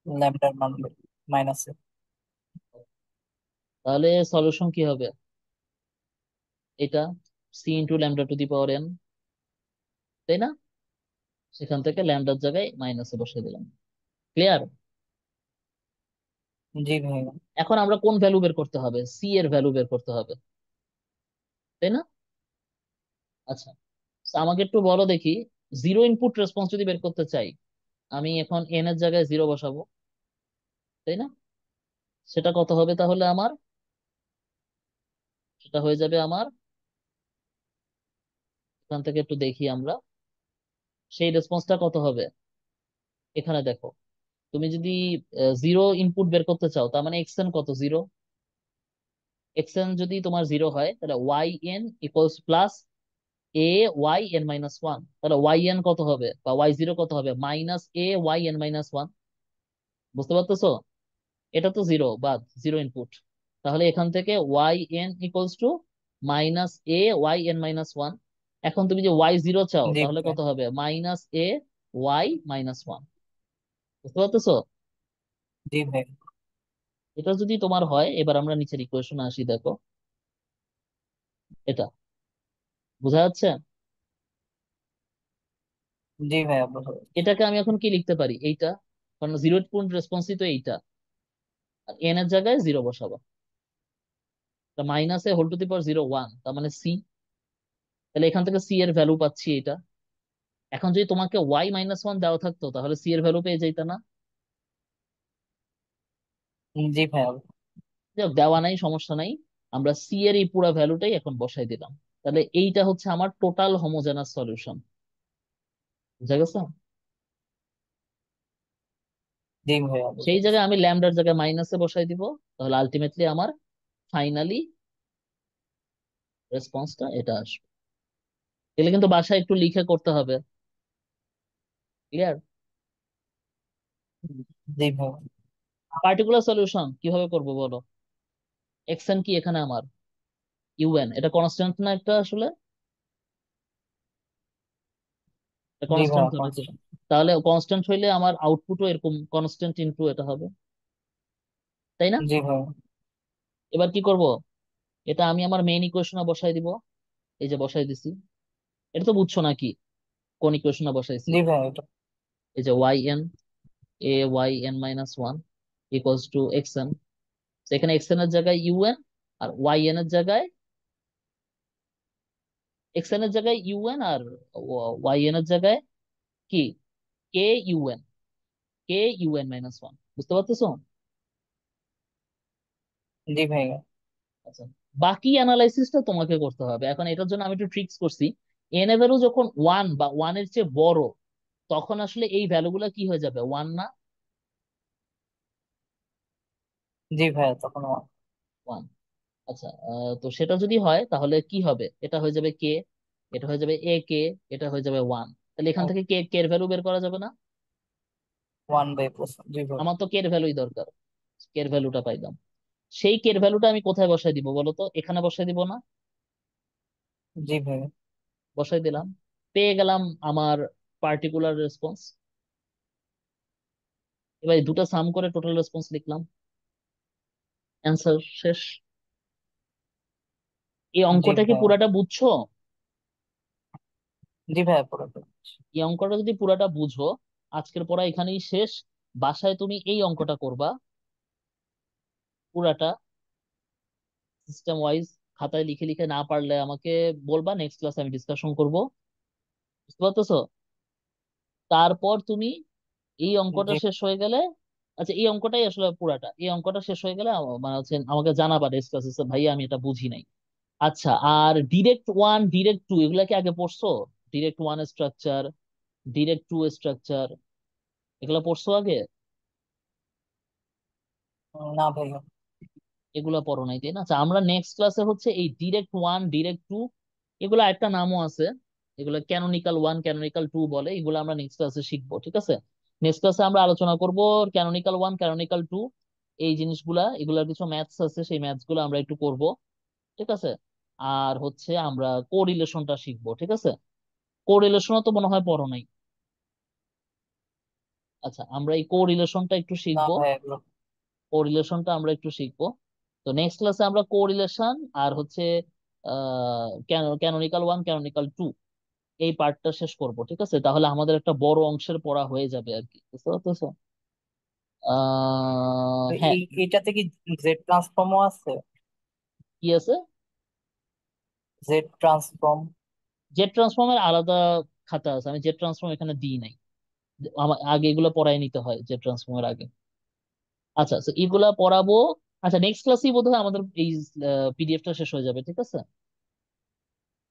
ল্যামডার মান মাইনাস। তাহলে সলিউশন কি হবে? এটা c into lambda to the power n, তাই না? সেখান থেকে ল্যামডার জায়গায় মাইনাসে বসিয়ে দিলাম। ক্লিয়ার? জি ভাইয়া। এখন আমরা কোন ভ্যালু বের করতে হবে? সি এর ভ্যালু বের করতে হবে, তাই না? আচ্ছা, তো আমাকে একটু বলো দেখি, জিরো ইনপুট রেসপন্স যদি বের করতে চাই, আমি এখন এন এর জায়গায় জিরো বসাবো, তাই না? সেটা কত হবে তাহলে আমার? সেটা হয়ে যাবে আমার, এখান থেকে একটু দেখি আমরা, সেই রেসপন্সটা কত হবে। এখানে দেখো, তুমি যদি জিরো ইনপুট বের করতে চাও, তার মানে এক্সএন কত? জিরো। এক্সএন যদি তোমার জিরো হয়, তাহলে ওয়াই এন ইকুয়ালস প্লাস এ ওয়াই এন মাইনাস ওয়ান। তাহলে ওয়াই এন কত হবে, বা ওয়াই জিরো কত হবে? Minus a y n minus one. বুঝতে পারতেছো? এটা তো জিরো, বাদ, জিরো ইনপুট। তাহলে এখান থেকে y n equals to minus a y n minus one. এখন তুমি যে ওয়াই জিরো চাও, জি তাহলে ভাইয়া। কত হবে? Minus a Y minus one. বুঝতে পারতেছো? জি ভাইয়া। এটা যদি তোমার হয়, এবার আমরা নিচের ইকুয়েশনে আসি, দেখো এটা। বোঝা যাচ্ছে? জি ভাইয়া বুঝতে পারছি। এটাকে আমি এখন কি লিখতে পারি? এইটা, কারণ জিরো পয়েন্ট রেসপন্সই তো এইটা, আর এন এর জায়গায় জিরো বসাবো। Minus a whole to the power zero one, তার মানে সি। তাহলে এখান থেকে সি এর ভ্যালু পাচ্ছি এটা। এখন যদি তোমাকে ওয়াই মাইনাস ওয়ান দেওয়া থাকতো, তাহলে সি এর ভ্যালু পেয়ে যাইতা না? জি ভাইয়া। যাই হোক, দেওয়া নাই, সমস্যা নাই। আমরা সি এর এই পুরো ভ্যালুটাই এখন বসাই দিলাম। তাহলে এইটা হচ্ছে আমার টোটাল হোমোজেনাস সলিউশন। বুঝা গেছে? জি ভাইয়া বুঝতে সেই পারছি। জায়গায় আমি ল্যামডার জায়গায় মাইনাসে বসাই দিব। তাহলে আলটিমেটলি আমার ফাইনালি রেসপন্সটা এটা আসবে। এগুলো কিন্তু বাসায় একটু লিখে করতে হবে। ক্লিয়ার? জি ভাইয়া। পার্টিকুলার সলিউশন কিভাবে করব বলো? এক্সএন কি এখানে আমার? ইউএন, এটা কনস্ট্যান্ট না একটা আসলে? এটা জি কনস্ট্যান্ট ভাইয়া তো নাকি? কনস্ট্যান্ট। তাহলে কনস্ট্যান্ট হইলে আমার আউটপুটও এরকম কনস্ট্যান্ট ইনটু এটা হবে, তাই না? জি ভাইয়া। এবার কি করব? এটা আমি আমার মেইন ইকুয়েশনে বসাই দিব। এই যে বসাই দিছি। এটা তো বুঝছো নাকি কোন ইকুয়েশনে বসাইছি? জি ভাইয়া এটা। এই যে y n, a y n minus one equals to x n. এখানে এক্স এন এর জায়গায় ইউএন, আর ওয়াই এন এর জায়গায়, এক্স এন এর জায়গায় ইউএন, আর ওয়াই এন এর জায়গায় কি? কে ইউএন, কে ইউএন মাইনাস ওয়ান। বুঝতে পারতেছো? জি ভাইয়া। আচ্ছা, বাকি অ্যানালাইসিসটা তোমাকে করতে হবে। এখন এটার জন্য আমি একটু ট্রিক্স করছি। এন এর ভ্যালু যখন ওয়ান বা ওয়ানের চেয়ে বড়, তখন আসলে এই ভ্যালুগুলা কি হয়ে যাবে, ওয়ান না? জি ভাইয়া, তখন ওয়ান। আচ্ছা, তো সেটা যদি হয় তাহলে কি হবে, এটা হয়ে যাবে কে, এটা হয়ে যাবে এ কে, এটা হয়ে যাবে ওয়ান। তাহলে এখান থেকে কে কে এর ভ্যালু বের করা যাবে না? 1/+, জি ভাই। আমার তো কে এর ভ্যালুই দরকার, কে এর ভ্যালুটা পাইলাম। সেই কে এর ভ্যালুটা আমি কোথায় বসাই দিব বলো তো, এখানে বসাই দিব না? জি ভাই। বসাই দিলাম, পেয়ে গেলাম আমার পার্টিকুলার রেসপন্স। এবার এই দুটো সাম করে টোটাল রেসপন্স লিখলাম, অ্যান্সার শেষ। এই জি অঙ্কটা কি ভাইয়া। পুরাটা বুঝছো? জি ভাইয়া, পুরোপুরি। এই অঙ্কটা যদি পুরাটা বুঝো, আজকের পড়া এখানেই শেষ। বাসায় তুমি এই অঙ্কটা করবা পুরাটা, সিস্টেম ওয়াইজ, খাতায় লিখে লিখে, না পারলে আমাকে বলবা, নেক্সট ক্লাসে আমি ডিসকাশন করব। বুঝতে পারতেছো? তারপর তুমি এই অঙ্কটা জি। শেষ হয়ে গেলে, আচ্ছা এই অঙ্কটাই আসলে পুরাটা, এই অঙ্কটা শেষ হয়ে গেলে মানে হচ্ছে আমাকে জানাবা নেক্সট ক্লাসে, ভাইয়া আমি এটা বুঝি নাই। আচ্ছা, আর ডিরেক্ট ওয়ান ডিরেক্ট টু এগুলা কি আগে পড়ছো? Direct one structure, direct to structure, এগুলা পড়ছো আগে? না ভাইয়া। এগুলা পড়ো নাই তাই না? আচ্ছা, আমরা নেক্সট ক্লাসে হচ্ছে এই ডিরেক্ট ওয়ান ডিরেক্ট টু, এগুলা একটা নামও আছে, এগুলা ক্যানোনিক্যাল ওয়ান ক্যানোনিক্যাল টু বলে, এগুলো আমরা নেক্সট ক্লাসে শিখবো, ঠিক আছে? নেক্সট ক্লাসে আমরা আলোচনা করব ক্যানোনিক্যাল ওয়ান ক্যানোনিক্যাল টু, এই জিনিসগুলা, এগুলার কিছু ম্যাথস আছে, সেই ম্যাথস গুলো আমরা একটু করব, ঠিক আছে? আর হচ্ছে আমরা কোরিলেশনটা শিখবো, ঠিক আছে? কোরিলেশনও তো মনে হয় পড়ো নাই। আচ্ছা, আমরা এই কোরিলেশনটা একটু না শিখবো, ভাইয়া, এগুলো। কোরিলেশনটা আমরা একটু শিখবো। তো নেক্সট ক্লাসে আমরা কোরিলেশন আর হচ্ছে ক্যানোনিক্যাল ওয়ান ক্যানোনিক্যাল টু, এই পার্টটা শেষ করব, ঠিক আছে? তাহলে আমাদের একটা বড় অংশের পড়া হয়ে যাবে আর কি, বুঝতে পারতেছো? তো হ্যাঁ। এইটাতে কি জেড ট্রান্সফর্মও আছে? কি আছে? Z transform. জেট ট্রান্সফর্মের আলাদা খাতা আছে, আমি জেট ট্রান্সফর্ম এখানে দিই নাই। আমার আগে এগুলো পড়াই নিতে হয় জেট ট্রান্সফর্মের আগে। আচ্ছা, তো এগুলা পড়াবো। আচ্ছা, নেক্সট ক্লাসেই বোধহয় আমাদের এই পিডিএফটা শেষ হয়ে যাবে, ঠিক আছে?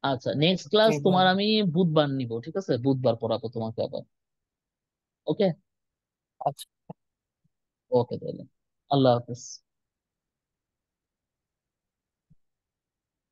আচ্ছা, নেক্সট জি ক্লাস ভাই। তোমার আমি বুধবার নিব, ঠিক আছে? বুধবার পড়াবো তোমাকে আবার। ওকে। আচ্ছা। ওকে তাহলে, আল্লাহ হাফেজ।